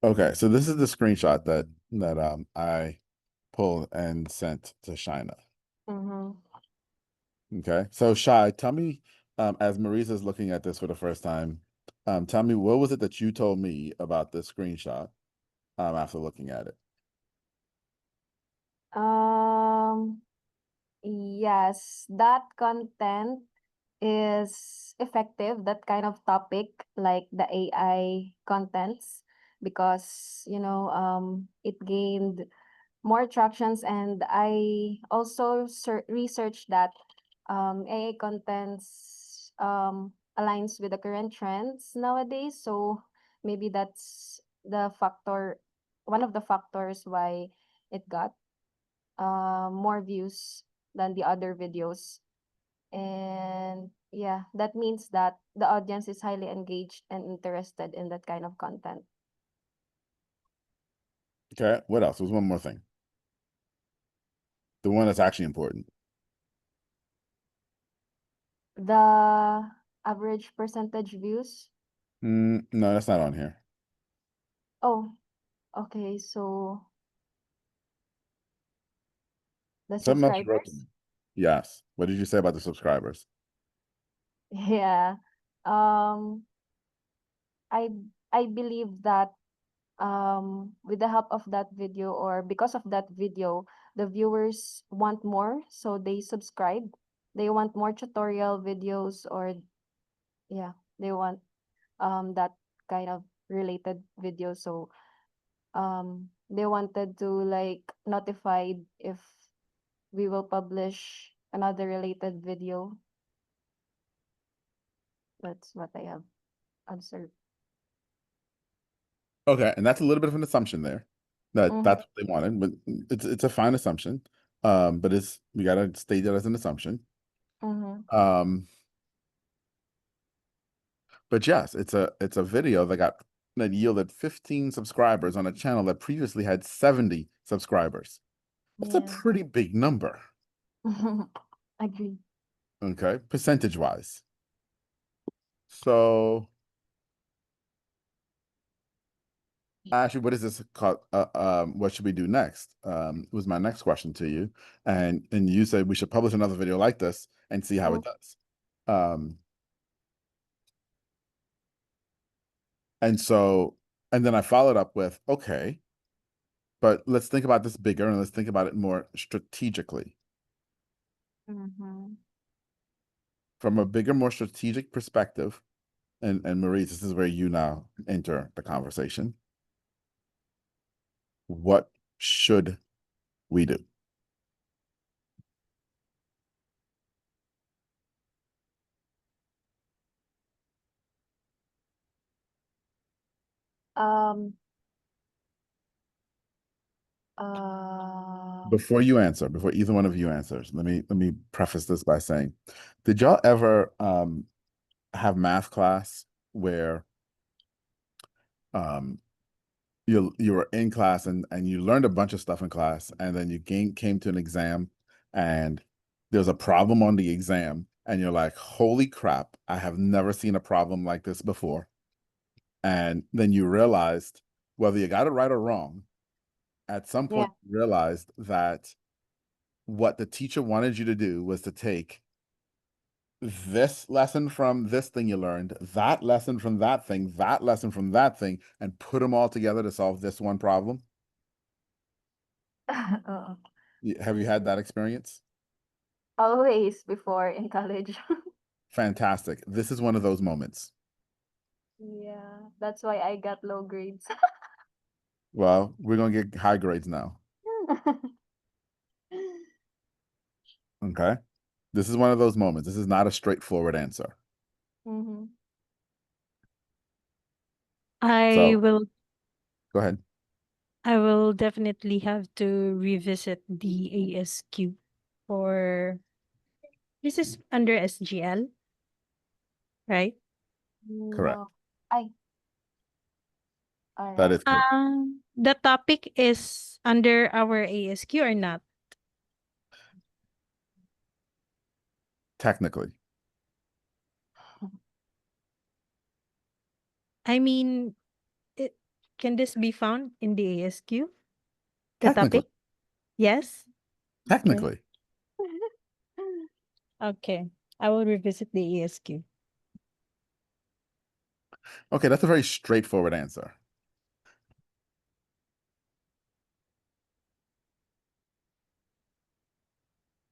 Okay, so this is the screenshot that I pulled and sent to Shina. Mm-hmm. Okay, so Shy, tell me, as Marisa's looking at this for the first time, tell me what was it that you told me about this screenshot after looking at it? Um, yes, that content is effective, that kind of topic, like the AI contents, because, it gained more attractions. And I also researched that AI contents aligns with the current trends nowadays. So maybe that's the factor, one of the factors why it got more views than the other videos. And yeah, that means that the audience is highly engaged and interested in that kind of content. Okay, what else? There's one more thing. The one that's actually important. The average percentage views. No, that's not on here. Oh, okay. So the Something else you wrote to subscribers. me. Yes. What did you say about the subscribers? Yeah. Um, I I believe that with the help of that video, or because of that video, the viewers want more, so they subscribe. They want more tutorial videos, or yeah, they want that kind of related video. So they wanted to like notified if we will publish another related video. That's what I have observed. Okay, and that's a little bit of an assumption there. That Mm-hmm. that's what they wanted, but it's a fine assumption. But it's we gotta state that as an assumption. Mm-hmm. Um, but yes, it's a video that yielded 15 subscribers on a channel that previously had 70 subscribers. That's a Yeah. pretty big number, Agree. okay, percentage wise. So actually, what is this called? What should we do next? Was my next question to you, and you said we should publish another video like this and see how it does. Um, and so, and then I followed up with, okay, but let's think about this bigger and let's think about it more strategically. Mm-hmm. From a bigger, more strategic perspective, and Maurice, this is where you now enter the conversation. What should we do? Um, uh, Before you answer, before either one of you answers, let me preface this by saying, did y'all ever have math class where um you were in class and you learned a bunch of stuff in class and then you came to an exam and there's a problem on the exam and you're like, holy crap, I have never seen a problem like this before. And then you realized whether you got it right or wrong, at some yeah. point you realized that what the teacher wanted you to do was to take this lesson from this thing you learned, that lesson from that thing, that lesson from that thing, and put them all together to solve this one problem. Oo. Have you had that experience? Always before in college. Fantastic. This is one of those moments. Yeah, that's why I got low grades. Well, we're going to get high grades now. Okay. This is one of those moments. This is not a straightforward answer. Mm-hmm. I So will go ahead. I will definitely have to revisit the ASQ for this is under SGL, right? Correct. No. Ay, That alright. is correct. The topic is under our ASQ or not? Technically. I mean, it. can this be found in the ASQ? The Technically, topic? Yes? Okay. technically. Okay. I will revisit the ASQ. Okay, that's a very straightforward answer.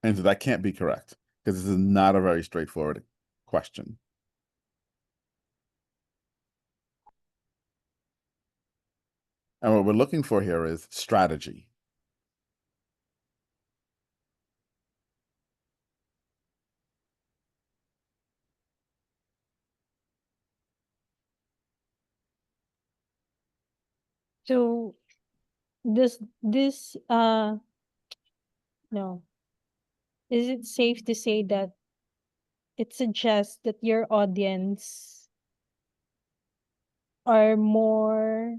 And so that can't be correct because this is not a very straightforward question. And what we're looking for here is strategy. So this no. Is it safe to say that it suggests that your audience are more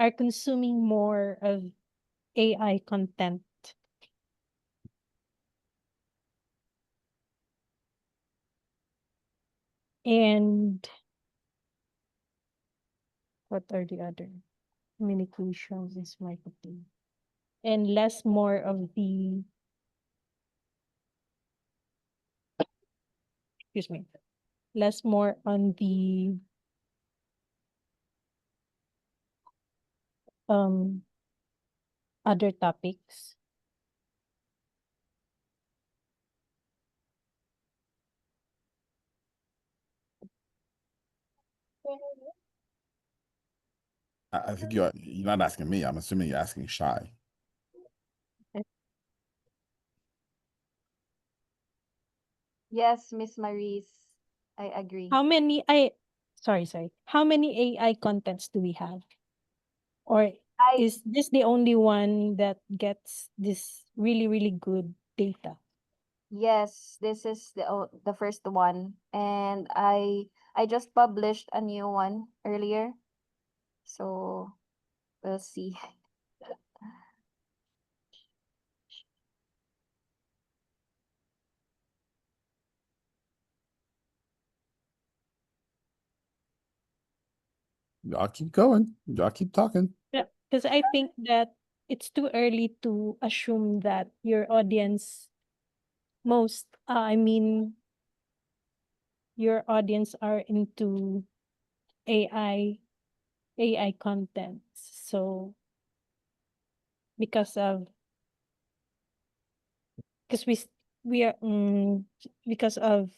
are consuming more of AI content? And what are the other? Communications is marketing. And less more of the, excuse me, less more on the um other topics. I think you're not asking me. I'm assuming you're asking Shy. Yes, Miss Maurice, I agree. How many I sorry. How many AI contents do we have? Or I is this the only one that gets this really, really good data? Yes, this is the first one, and I just published a new one earlier, so we'll see. Y'all keep going. Y'all keep talking. Yeah, because I think that it's too early to assume that your audience I mean, your audience are into AI AI content. So because of because we are because of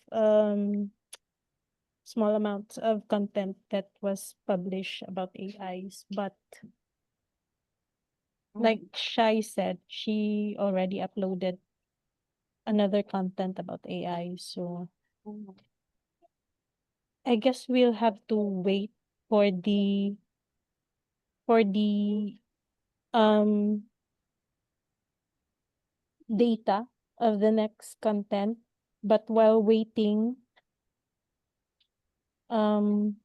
small amounts of content that was published about AIs, but Mm, like Shai said, she already uploaded another content about AI. So mm. I guess we'll have to wait for the um data of the next content. But while waiting, um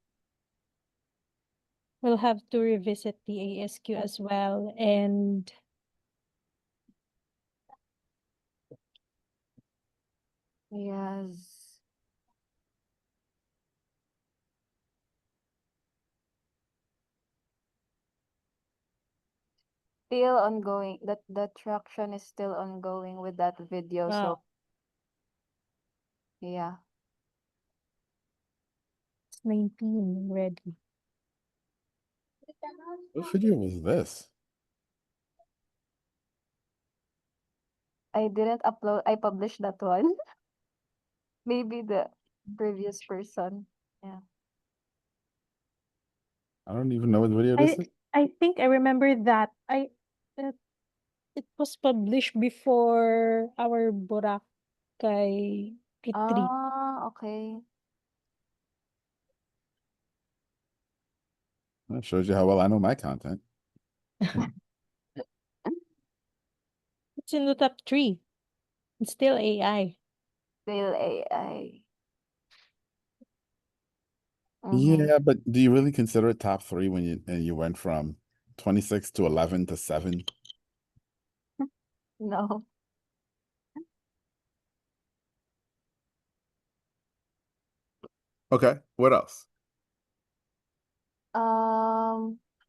we'll have to revisit the ASQ as well. And Yes, still ongoing. That the traction is still ongoing with that video. So wow, yeah, it's 19 already. What video was this? I didn't upload. I published that one. Maybe the previous person. Yeah. I don't even know what video this I is. I think I remember that. Uh, it was published before our Boracay retreat. Ah, okay. That shows you how well I know my content. It's in the top three. It's still AI. Still AI. Mm-hmm. Yeah, but do you really consider it top three when you went from 26 to 11 to 7? No. Okay, what else?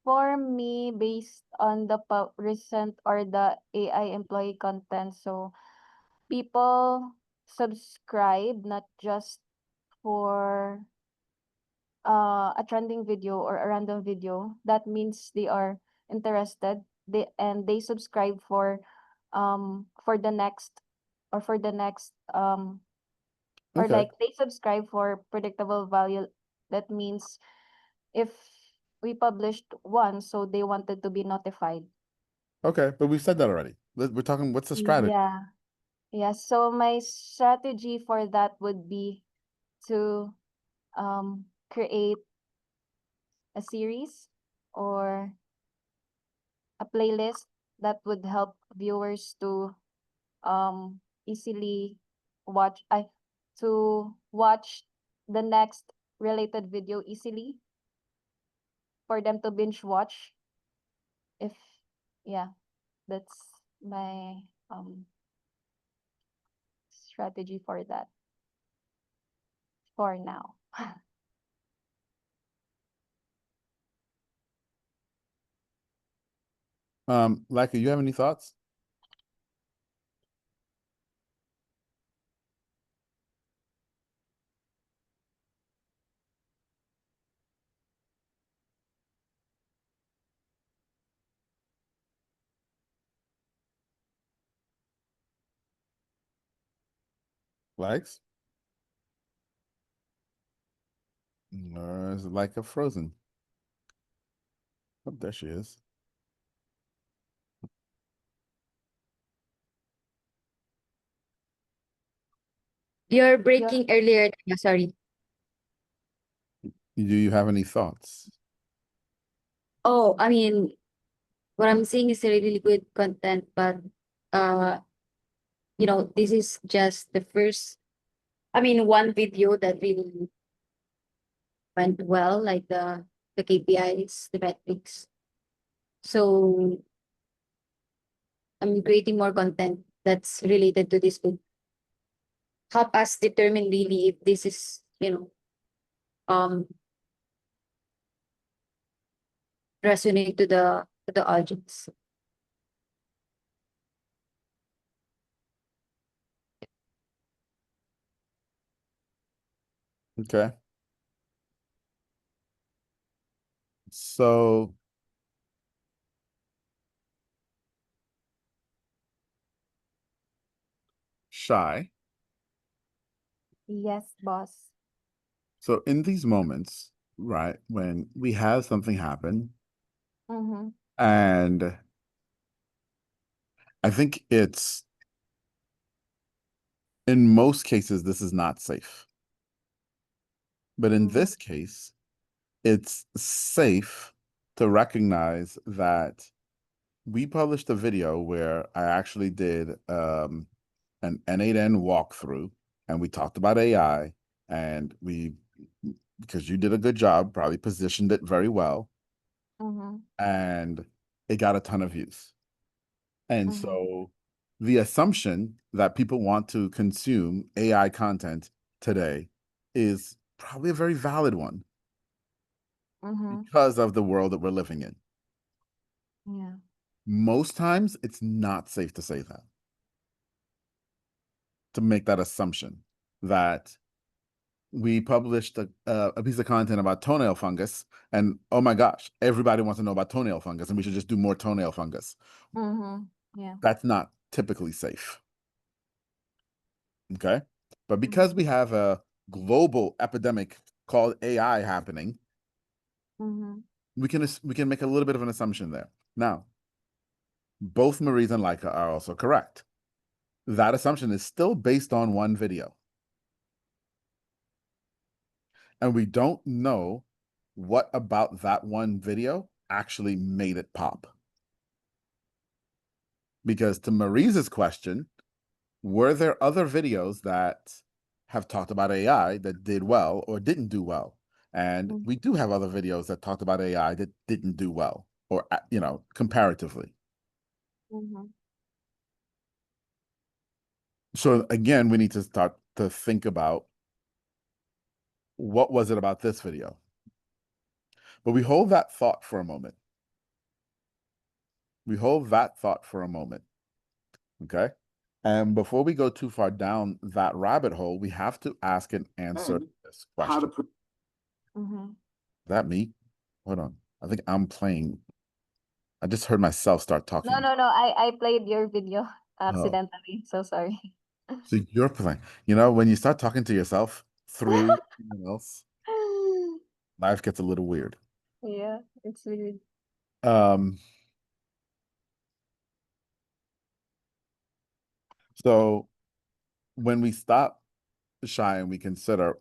For me, based on the recent or the AI employee content, so people subscribe not just for a trending video or a random video. That means they are interested. They subscribe for the next for the next or Okay. like they subscribe for predictable value. That means if we published one, so they wanted to be notified. Okay. But we've said that already. We're talking, what's the strategy? Yeah. Yeah. So my strategy for that would be to create a series or a playlist that would help viewers to easily watch I to watch the next related video easily for them to binge watch if yeah, that's my strategy for that for now. Laika, you have any thoughts? Likes? Or is it like a frozen? Oh, there she is. You're Yeah. breaking earlier. Sorry. Do you have any thoughts? Oh, I mean, what I'm seeing is really good content, but uh, this is just the first. I mean, one video that really went well, like the KPIs, the metrics. So I'm creating more content that's related to this book. Help us determine really if this is, um resonate to the audience. Okay. So shy. Yes, boss. So in these moments, right, when we have something happen, Mm-hmm. and I think it's in most cases, this is not safe. But in Mm-hmm. this case, it's safe to recognize that we published a video where I actually did an N8N walkthrough and we talked about AI and because you did a good job, probably positioned it very well, Mm-hmm. and it got a ton of views. And Mm-hmm. so the assumption that people want to consume AI content today is probably a very valid one Mm-hmm. because of the world that we're living in. Yeah. Most times, it's not safe to say that, to make that assumption that we published a piece of content about toenail fungus, and oh my gosh, everybody wants to know about toenail fungus, and we should just do more toenail fungus. Mm-hmm. Yeah. That's not typically safe. Okay. But because Mm-hmm. we have a global epidemic called AI happening, Mm-hmm. we can make a little bit of an assumption there. Now, both Maurice and Leica are also correct. That assumption is still based on one video. And we don't know what about that one video actually made it pop. Because to Marise's question, were there other videos that have talked about AI that did well or didn't do well? And we do have other videos that talked about AI that didn't do well, or comparatively. Mm-hmm. So again, we need to start to think about what was it about this video? But we hold that thought for a moment. We hold that thought for a moment. Okay. And before we go too far down that rabbit hole, we have to ask and answer this question. Mm-hmm. Is that me? Hold on. I think I'm playing. I just heard myself start talking. No. I played your video Oh, accidentally. So sorry. so you're playing. You know, when you start talking to yourself through someone else, life gets a little weird. Yeah, it's weird. So when we stop shy and we consider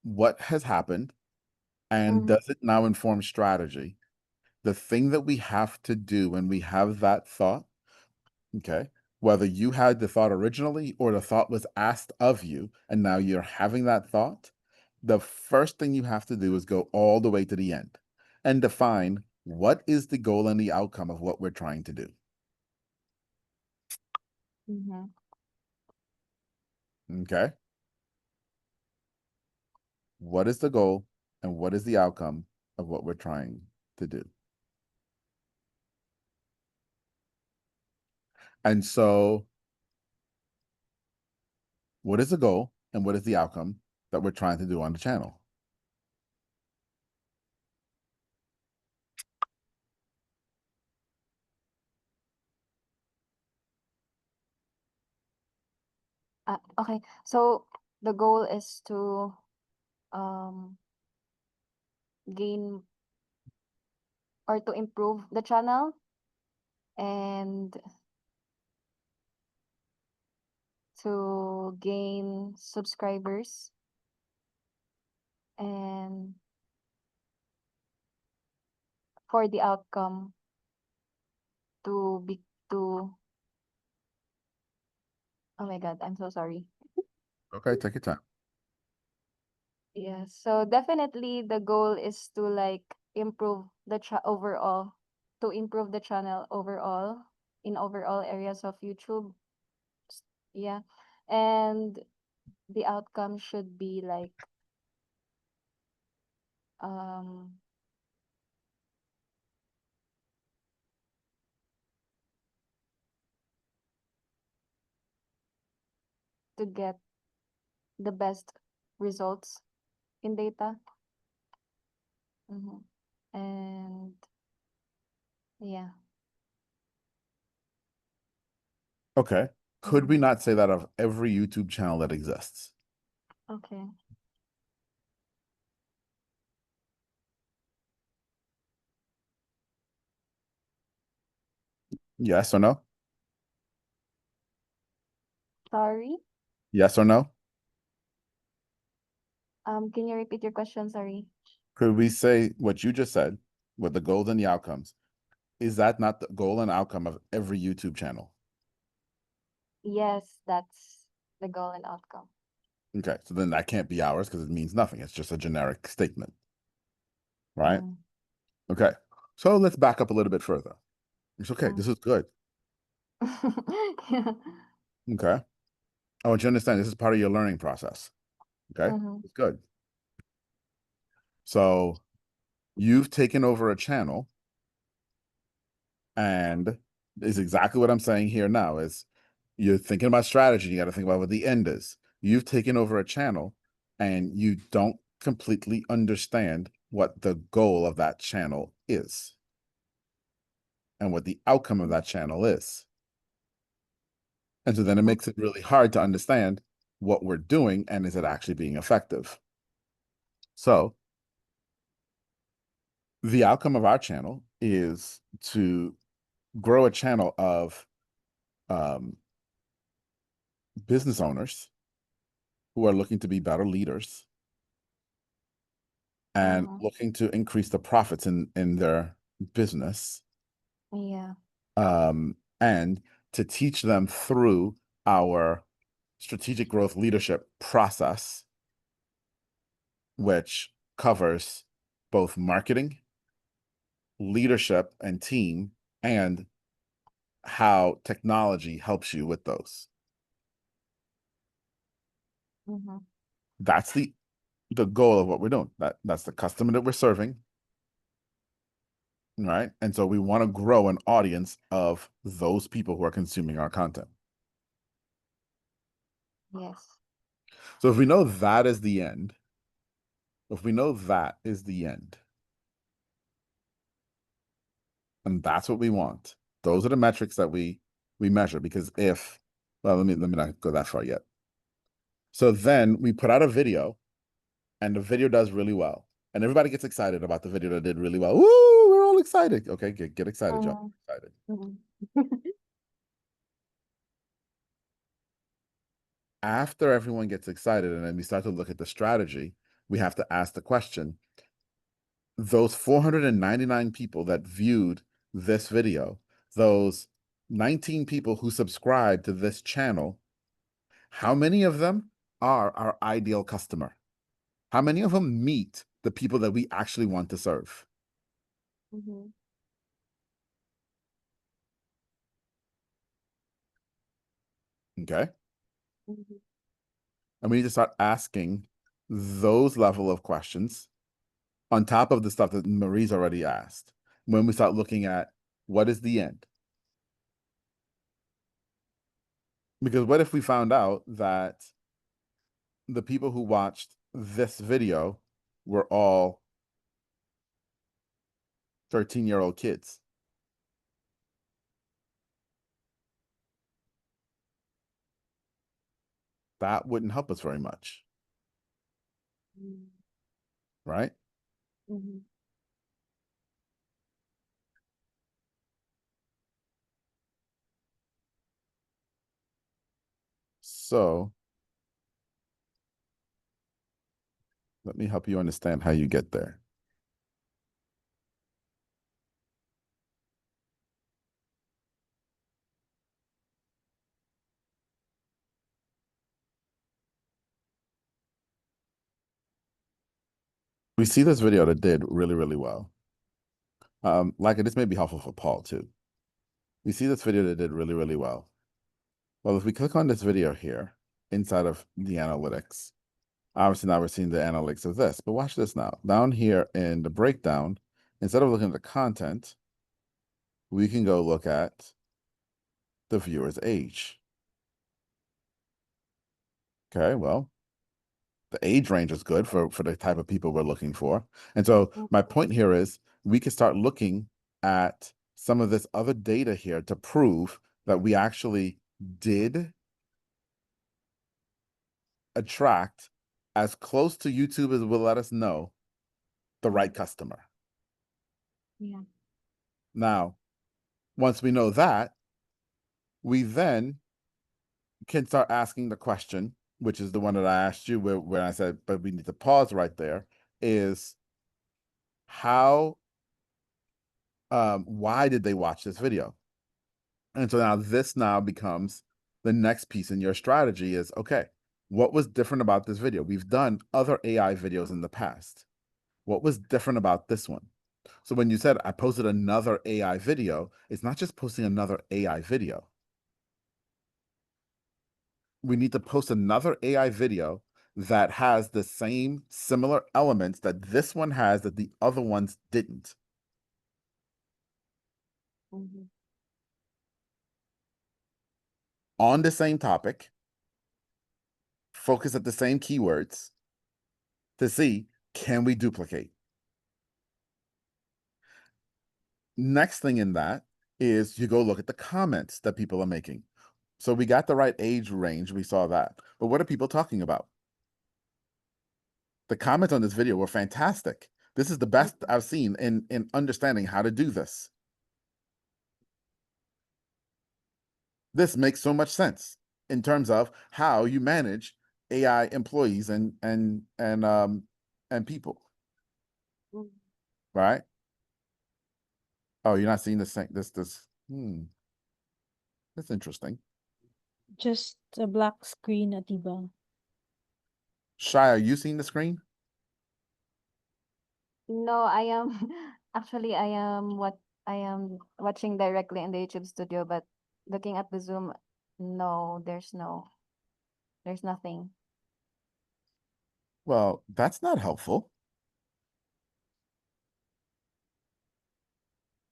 what has happened and Mm-hmm. does it now inform strategy, the thing that we have to do when we have that thought, okay, whether you had the thought originally or the thought was asked of you and now you're having that thought, the first thing you have to do is go all the way to the end and define what is the goal and the outcome of what we're trying to do. Mm-hmm. Okay. What is the goal and what is the outcome of what we're trying to do? And so, what is the goal and what is the outcome that we're trying to do on the channel? Okay. So the goal is to um gain or to improve the channel and to gain subscribers and for the outcome to be to oh my god, I'm so sorry. Okay, take your time. Yeah, so definitely the goal is to like improve the overall to improve the channel overall in overall areas of YouTube. Yeah. And the outcome should be like um to get the best results in data. Mm-hmm. And yeah. Okay. Could we Mm-hmm. not say that of every YouTube channel that exists? Okay. Yes or no? Sorry. Yes or no? Can you repeat your question? Sorry. Could we say what you just said with the goals and the outcomes? Is that not the goal and outcome of every YouTube channel? Yes, that's the goal and outcome. Okay, so then that can't be ours because it means nothing. It's just a generic statement, right? Mm. Okay, so let's back up a little bit further. It's okay. Mm. This is good. Yeah. Okay. I want you to understand this is part of your learning process. Okay. Mm-hmm. It's good. So you've taken over a channel, and is exactly what I'm saying here now is you're thinking about strategy. You got to think about what the end is. You've taken over a channel and you don't completely understand what the goal of that channel is and what the outcome of that channel is. And so then it makes it really hard to understand what we're doing and is it actually being effective. So the outcome of our channel is to grow a channel of business owners who are looking to be better leaders and Mm-hmm. looking to increase the profits in their business, Yeah. and to teach them through our strategic growth leadership process, which covers both marketing, leadership, and team, and how technology helps you with those. Mm-hmm. That's the goal of what we're doing. That's the customer that we're serving. right? And so we want to grow an audience of those people who are consuming our content. Yes. So if we know that is the end, if we know that is the end, and that's what we want, those are the metrics that we measure. Because if, well, let me not go that far yet. So then we put out a video, and the video does really well, and everybody gets excited about the video that did really well. Woo, we're all excited. Okay, get excited, John. Excited. After everyone gets excited and then we start to look at the strategy, we have to ask the question, those 499 people that viewed this video, those 19 people who subscribed to this channel, how many of them are our ideal customer? How many of them meet the people that we actually want to serve? Mhm. Okay. Mhm. And we need to start asking those level of questions on top of the stuff that Marie's already asked. When we start looking at what is the end? Because what if we found out that the people who watched this video were all 13-year-old kids? That wouldn't help us very much, Mm. right? Mhm. So let me help you understand how you get there. We see this video that did really, really well. Like this may be helpful for Paul too. We see this video that did really, really well. Well, if we click on this video here inside of the analytics, obviously now we're seeing the analytics of this, but watch this now. Down here in the breakdown, instead of looking at the content, we can go look at the viewer's age. Okay, well, the age range is good for the type of people we're looking for. And so my point here is we can start looking at some of this other data here to prove that we actually did attract, as close to YouTube as will let us know, the right customer. Yeah. Now, once we know that, we then can start asking the question, which is the one that I asked you where I said, but we need to pause right there, is how, why did they watch this video? And so now this now becomes the next piece in your strategy is, okay, what was different about this video? We've done other AI videos in the past. What was different about this one? So when you said I posted another AI video, it's not just posting another AI video. We need to post another AI video that has the same similar elements that this one has that the other ones didn't. Mhm. On the same topic, focus at the same keywords to see, can we duplicate? Next thing in that is you go look at the comments that people are making. So we got the right age range, we saw that. But what are people talking about? The comments on this video were fantastic. This is the best I've seen in understanding how to do this. This makes so much sense in terms of how you manage AI employees and people, Mhm. right? Oh, you're not seeing this that's interesting. Just a black screen, Atiba. Shy, are you seeing the screen? No, I am actually I am watching directly in the YouTube studio, but looking at the Zoom, no, there's nothing. Well, that's not helpful.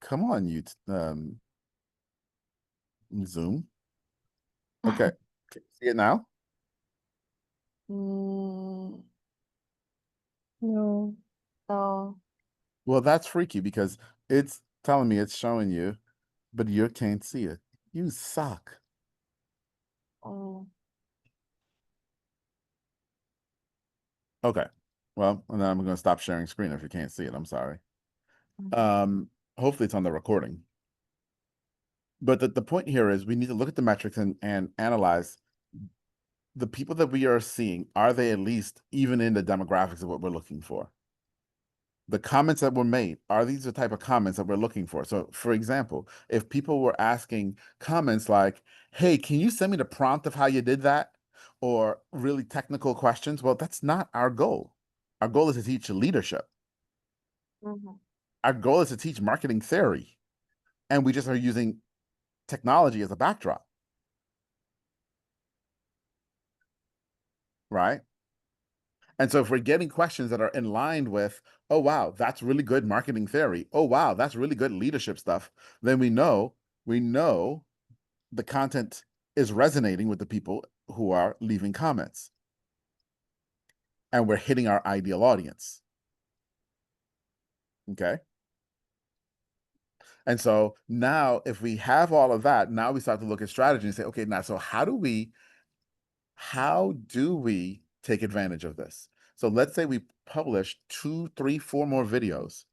Come on, you Zoom. Okay. Can you see it now? Mm, No. so, Well, that's freaky because it's telling me it's showing you, but you can't see it. You suck. oh, Okay. Well, and then I'm going to stop sharing screen if you can't see it. I'm sorry. mhm, Hopefully it's on the recording. But the point here is we need to look at the metrics and analyze the people that we are seeing. Are they at least even in the demographics of what we're looking for? The comments that were made, are these the type of comments that we're looking for? So, for example, if people were asking comments like, hey, can you send me the prompt of how you did that? Or really technical questions, well, that's not our goal. Our goal is to teach leadership. mhm, Our goal is to teach marketing theory. And we just are using technology as a backdrop, right? And so if we're getting questions that are in line with, oh, wow, that's really good marketing theory. Oh, wow, that's really good leadership stuff, then we know the content is resonating with the people who are leaving comments. And we're hitting our ideal audience. Okay. And so now if we have all of that, now we start to look at strategy and say, okay, now so how do we take advantage of this? So let's say we publish 2, 3, 4 more videos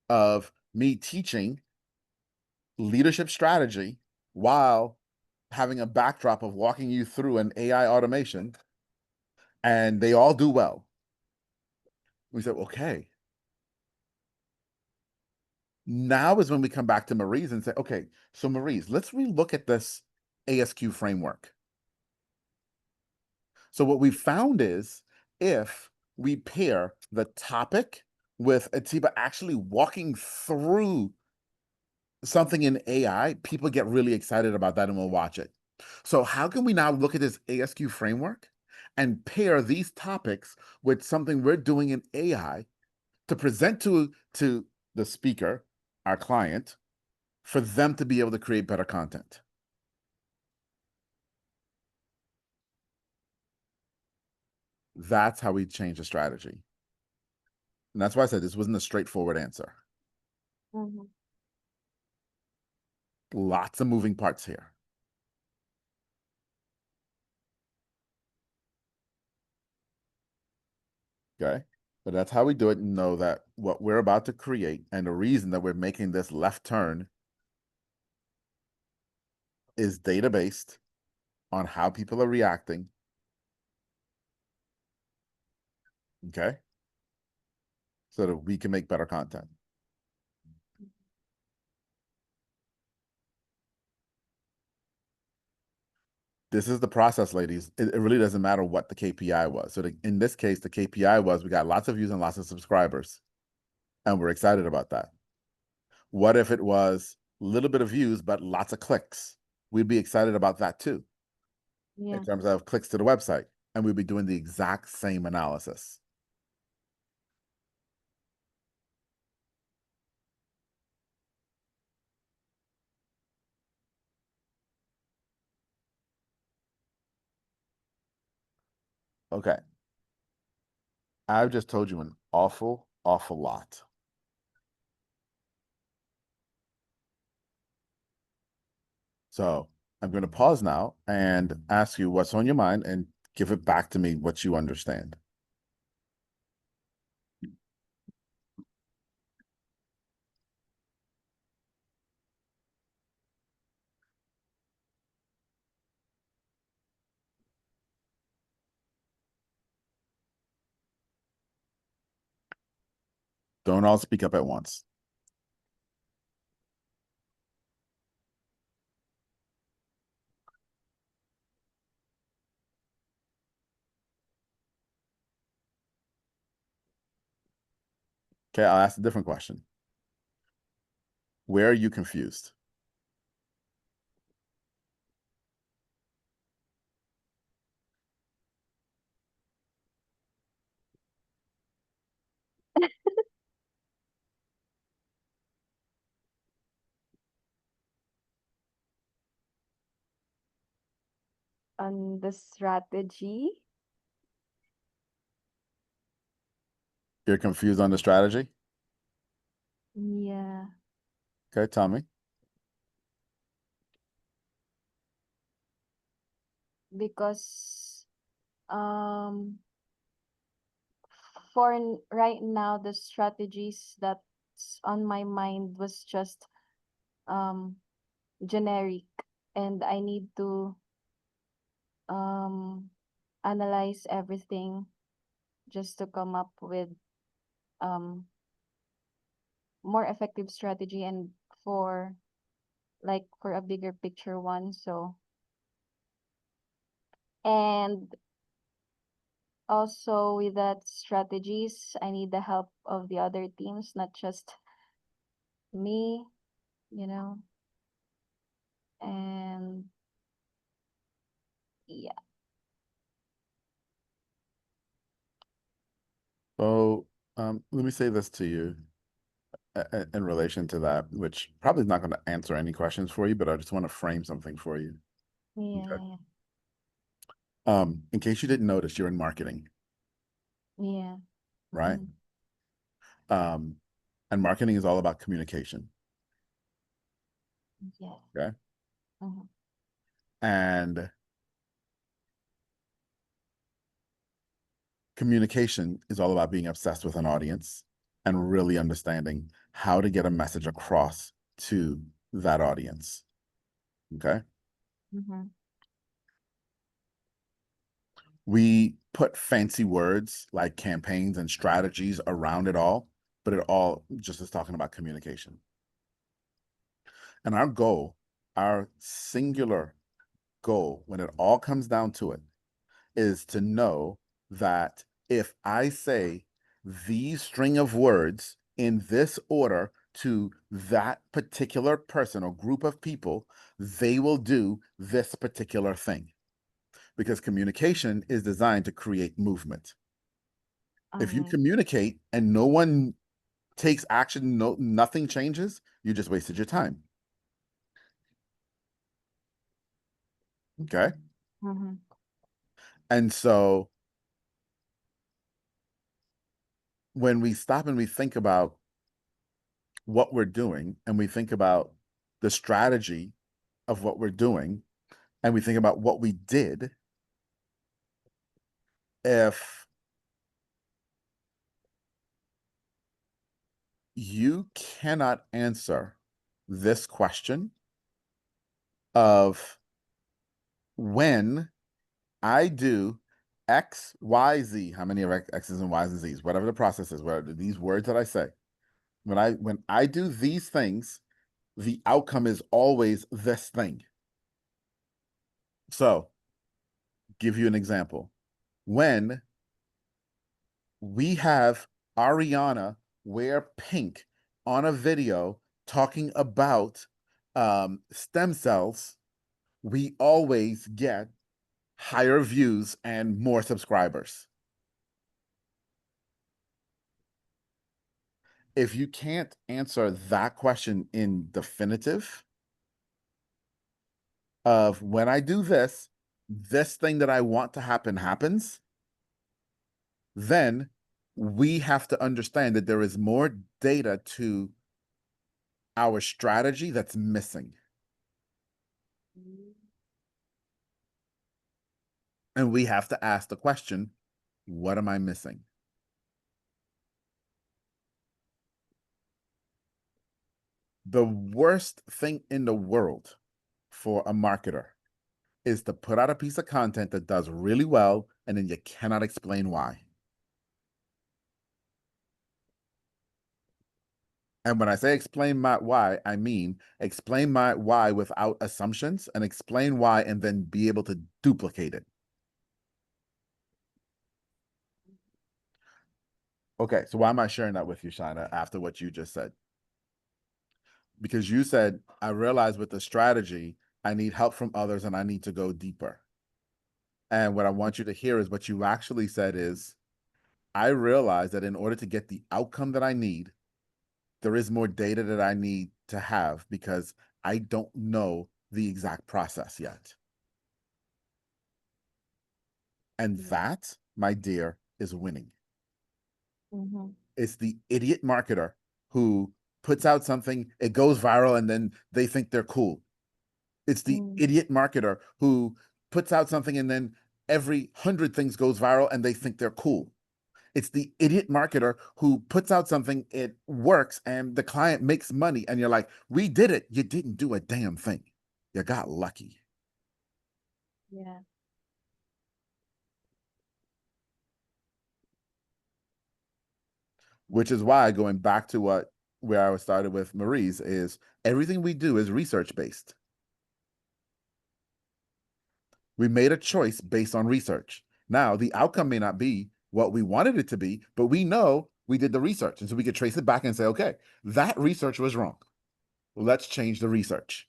of me teaching leadership strategy while having a backdrop of walking you through an AI automation, and they all do well. We said, okay, now is when we come back to Marie's and say, okay, so Marie's, let's relook at this ASQ framework. So what we found is if we pair the topic with Atiba actually walking through something in AI, people get really excited about that and will watch it. So how can we now look at this ASQ framework and pair these topics with something we're doing in AI to present to the speaker, our client, for them to be able to create better content? That's how we change the strategy. And that's why I said this wasn't a straightforward answer. mhm. Lots of moving parts here. Okay. But that's how we do it, and know that what we're about to create and the reason that we're making this left turn is data based on how people are reacting. Okay. So that we can make better content. This is the process, ladies. It really doesn't matter what the KPI was. So in this case, the KPI was we got lots of views and lots of subscribers, and we're excited about that. What if it was a little bit of views, but lots of clicks? We'd be excited about that too, in Yeah. terms of clicks to the website. And we'd be doing the exact same analysis. Okay. I've just told you an awful, awful lot. So I'm going to pause now and ask you what's on your mind and give it back to me what you understand. Don't all speak up at once. Okay, I'll ask a different question. Where are you confused? on the strategy. You're confused on the strategy? Yeah, Okay, tell me. because um for right now the strategies that's on my mind was just um generic, and I need to um analyze everything just to come up with um more effective strategy, and for for a bigger picture one. So, and also with that strategies, I need the help of the other teams, not just me, you know. And yeah. So, let me say this to you in relation to that, which probably is not going to answer any questions for you, but I just want to frame something for you. Okay. Yeah, In case you didn't notice, you're in marketing, yeah. right? Mm-hmm. Um, and marketing is all about communication. Yes. Okay. Mm-hmm. And communication is all about being obsessed with an audience and really understanding how to get a message across to that audience. Okay. Mm-hmm. We put fancy words like campaigns and strategies around it all, but it all just is talking about communication. And our goal, our singular goal, when it all comes down to it, is to know that if I say these string of words in this order to that particular person or group of people, they will do this particular thing. Because communication is designed to create movement. If you Alright. communicate and no one takes action, nothing changes, you just wasted your time. Okay. Mm-hmm. And so when we stop and we think about what we're doing and we think about the strategy of what we're doing and we think about what we did, if you cannot answer this question of when I do X, Y, Z, how many are X's and Y's and Z's, whatever the process is, whatever these words that I say, when I do these things, the outcome is always this thing. So, give you an example. When we have Ariana wear pink on a video talking about stem cells, we always get higher views and more subscribers. If you can't answer that question in definitive of when I do this, this thing that I want to happen happens, then we have to understand that there is more data to our strategy that's missing. And we have to ask the question, what am I missing? The worst thing in the world for a marketer is to put out a piece of content that does really well and then you cannot explain why. And when I say explain my why, I mean explain my why without assumptions and explain why and then be able to duplicate it. Okay, so why am I sharing that with you, Shina, after what you just said? Because you said, I realize with the strategy, I need help from others and I need to go deeper. And what I want you to hear is what you actually said is, I realize that in order to get the outcome that I need, there is more data that I need to have because I don't know the exact process yet. And that, my dear, is winning. Mhm. It's the idiot marketer who puts out something, it goes viral, and then they think they're cool. It's the idiot marketer who puts out something and then every 100 things goes viral and they think they're cool. It's the idiot marketer who puts out something, it works, and the client makes money, and you're like, we did it. You didn't do a damn thing. You got lucky. Yeah. Which is why, going back to where I started with Marie's, is everything we do is research based. We made a choice based on research. Now, the outcome may not be what we wanted it to be, but we know we did the research. And so we could trace it back and say, okay, that research was wrong. Let's change the research.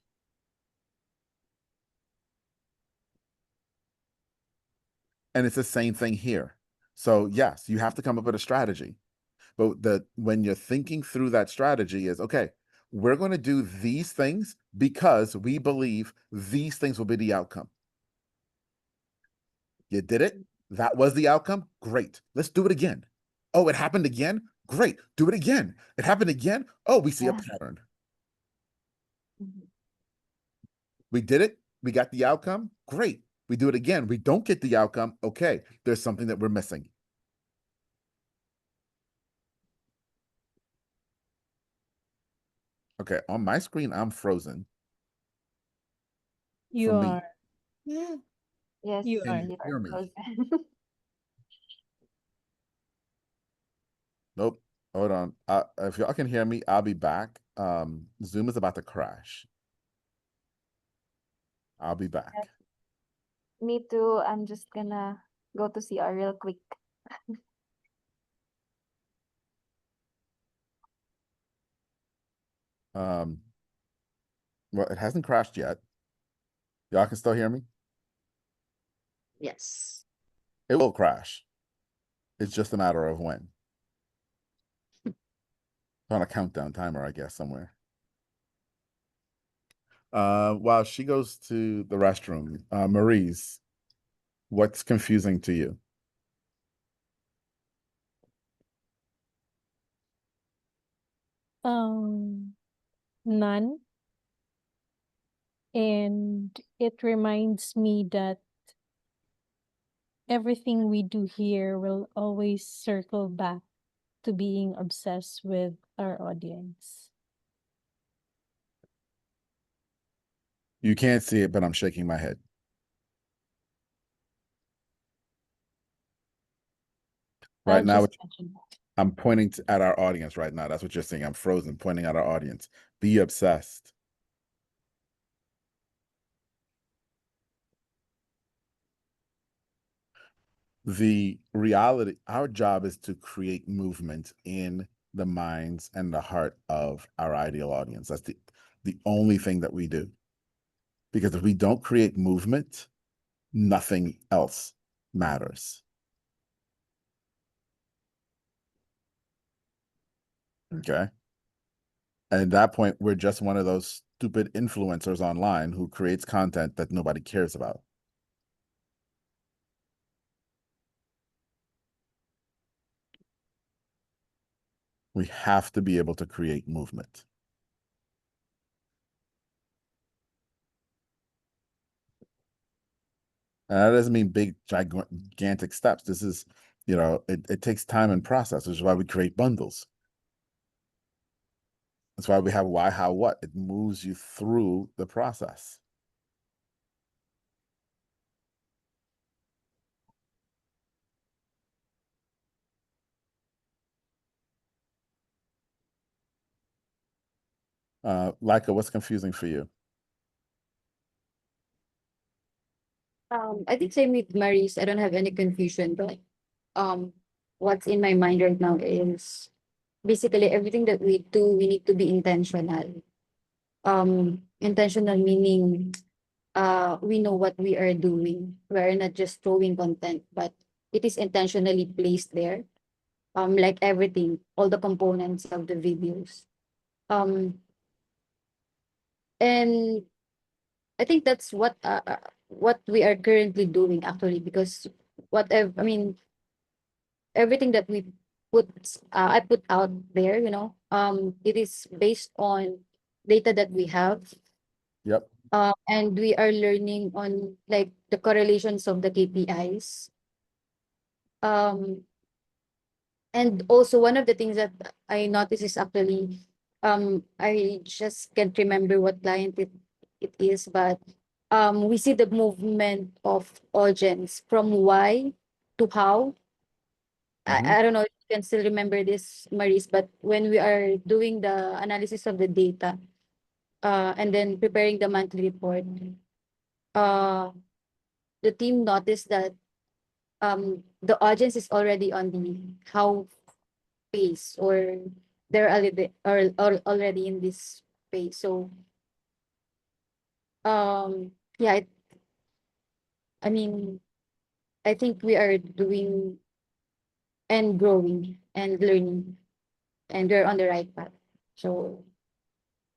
And it's the same thing here. So yes, you have to come up with a strategy. But when you're thinking through that strategy is, okay, we're going to do these things because we believe these things will be the outcome. You did it. That was the outcome. Great. Let's do it again. Oh, it happened again. Great. Do it again. It happened again. Oh, we see a Yeah. pattern. Mhm. We did it. We got the outcome. Great. We do it again. We don't get the outcome. Okay. There's something that we're missing. Okay. On my screen, I'm frozen. For You me. are. Yeah. Yes, You Can are. you you hear are me? frozen. Nope. Hold on. If y'all can hear me, I'll be back. Zoom is about to crash. I'll be back. Me too. I'm just gonna go to CR real quick. Well, it hasn't crashed yet. Y'all can still hear me? Yes. It will crash. It's just a matter of when. It's on a countdown timer, I guess, somewhere. While she goes to the restroom, Marie's, what's confusing to you? None. And it reminds me that everything we do here will always circle back to being obsessed with our audience. You can't see it, but I'm shaking my head. Right I'll now, just mention that. I'm pointing at our audience right now. That's what you're seeing. I'm frozen, pointing at our audience. Be obsessed. The reality, our job is to create movement in the minds and the heart of our ideal audience. That's the only thing that we do. Because if we don't create movement, nothing else matters. Okay. And at that point, we're just one of those stupid influencers online who creates content that nobody cares about. We have to be able to create movement. And that doesn't mean big, gigantic steps. This is, it takes time and process, which is why we create bundles. That's why we have why, how, what. It moves you through the process. Leica, what's confusing for you? I think same with Maris. I don't have any confusion, but um, what's in my mind right now is basically everything that we do, we need to be intentional. Intentional meaning we know what we are doing. We're not just throwing content, but it is intentionally placed there. Like everything, all the components of the videos. Um, and I think that's what we are currently doing actually, because whatever, I mean, everything that we put, I put out there, it is based on data that we have, Yep. and we are learning on like the correlations of the KPIs. Um, and also one of the things that I noticed is actually, I just can't remember what client it is, but we see the movement of audience from why to how. Mhm. I don't know if you can still remember this, Maris, but when we are doing the analysis of the data, and then preparing the monthly report, uh, the team noticed that the audience is already on the how phase, or they're already, or already in this phase. So yeah, I mean, I think we are doing and growing and learning, and we're on the right path. So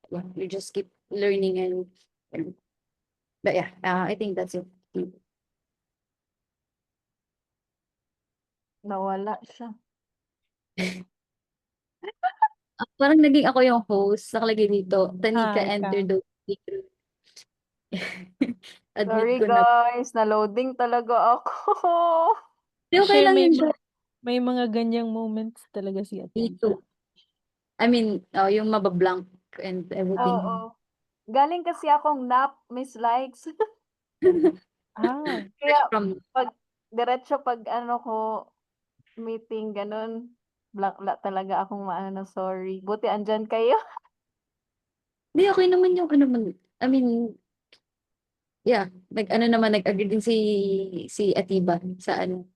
yeah, we just keep learning and but yeah, I think that's it. Nawala siya. Parang naging ako yung host, nakalagay dito, Tanika enter Ikaw. the waiting room. Admit Sorry ko na. guys, na-loading talaga ako. Di, okay Kasi lang yun siya. may mga ganyang moments talaga si Me Atiba. too. I mean, yung mabablank and everything. Oo. Galing kasi akong nap, Miss Likes. Ah, Kaya From, pag diretso pag ano ko, meeting ganun, wala talaga akong maano, sorry. Buti andyan kayo. di, okay naman yung ano man. I mean, yeah, ano naman, nag-agree din si Atiba sa ano.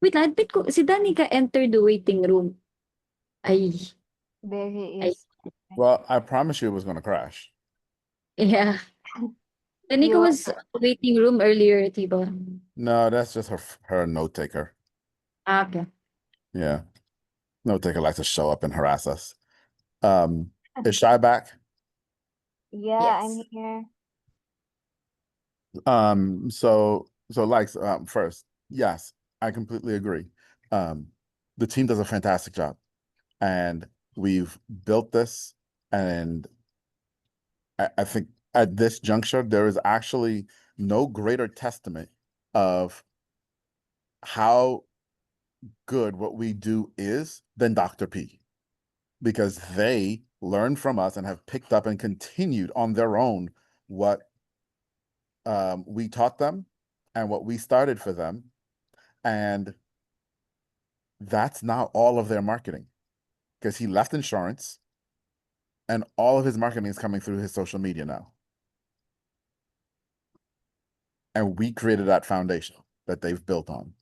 Wait lang, admit ko, si Danica enter the waiting room. Ay, There he ay, is. Well, I promise you it was going to crash. yeah. Danica You was waiting room earlier, Atiba. No, that's just her note taker. Okay. Yeah. Note taker likes to show up and harass us. Is Shy back? yeah, I'm Yes. here. So likes first, yes, I completely agree. The team does a fantastic job, and we've built this, and I think at this juncture there is actually no greater testament of how good what we do is than Dr. P, because they learned from us and have picked up and continued on their own what we taught them and what we started for them. And that's not all of their marketing, because he left insurance and all of his marketing is coming through his social media now. And we created that foundation that they've built on.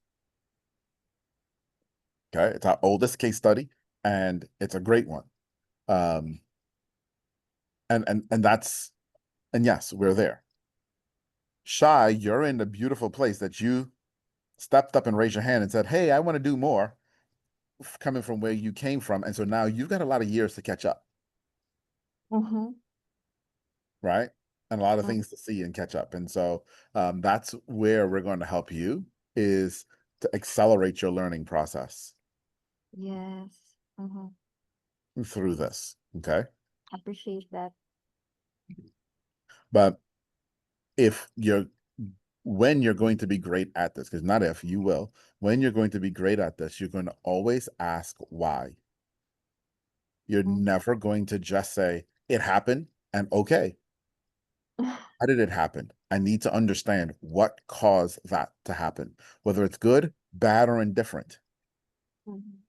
Okay. It's our oldest case study and it's a great one. And that's, and yes, we're there. Shy, you're in a beautiful place that you stepped up and raised your hand and said, hey, I want to do more, coming from where you came from. And so now you've got a lot of years to catch up, Mm-hmm. right? And a lot of things to see and catch up. And so that's where we're going to help you, is to accelerate your learning process Yes. Mm-hmm. through this. Okay. Appreciate that. But if you're, when you're going to be great at this, because not if, you will, when you're going to be great at this, you're going to always ask why. You're Mm. never going to just say, it happened and okay. How did it happen? I need to understand what caused that to happen, whether it's good, bad, or indifferent. Mhm.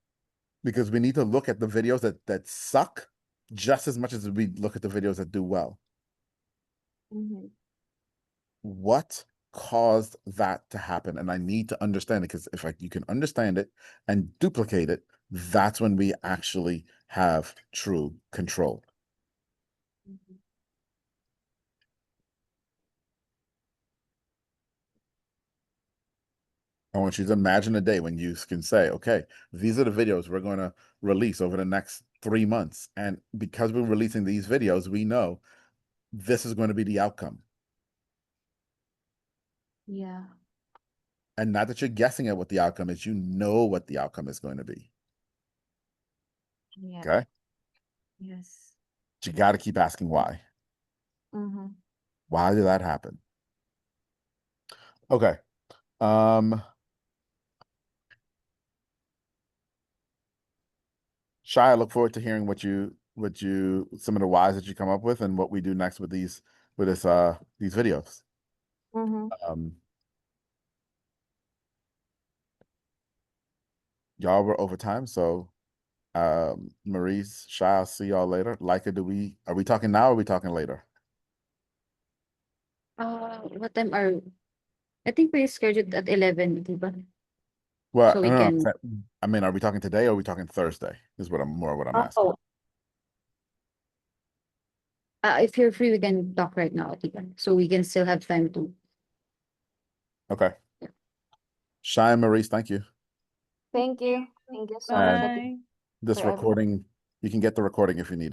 Because we need to look at the videos that suck just as much as we look at the videos that do well. Mhm. What caused that to happen? And I need to understand it, because if you can understand it and duplicate it, that's when we actually have true control. Mhm. I want you to imagine a day when you can say, okay, these are the videos we're going to release over the next 3 months. And because we're releasing these videos, we know this is going to be the outcome. Yeah. And not that you're guessing at what the outcome is, you know what the outcome is going to be. Yeah. Okay. Yes. But you got to keep asking why. Mm-hmm. Why did that happen? Okay. Shai, I look forward to hearing some of the whys that you come up with and what we do next with these videos. Mm-hmm. Y'all were over time, so Maurice, Shai, I'll see y'all later. Leica, are we talking now or are we talking later? What time I think we scheduled at 11, diba? Well, So we no, can. I mean, are we talking today or are we talking Thursday? Is what I'm asking. Oh, if you're free, we can talk right now, diba? So we can still have time to. Okay. Yeah. Shai and Maurice, thank you. Thank you. Thank you so much And Bye. this for everything. recording, you can get the recording if you need it.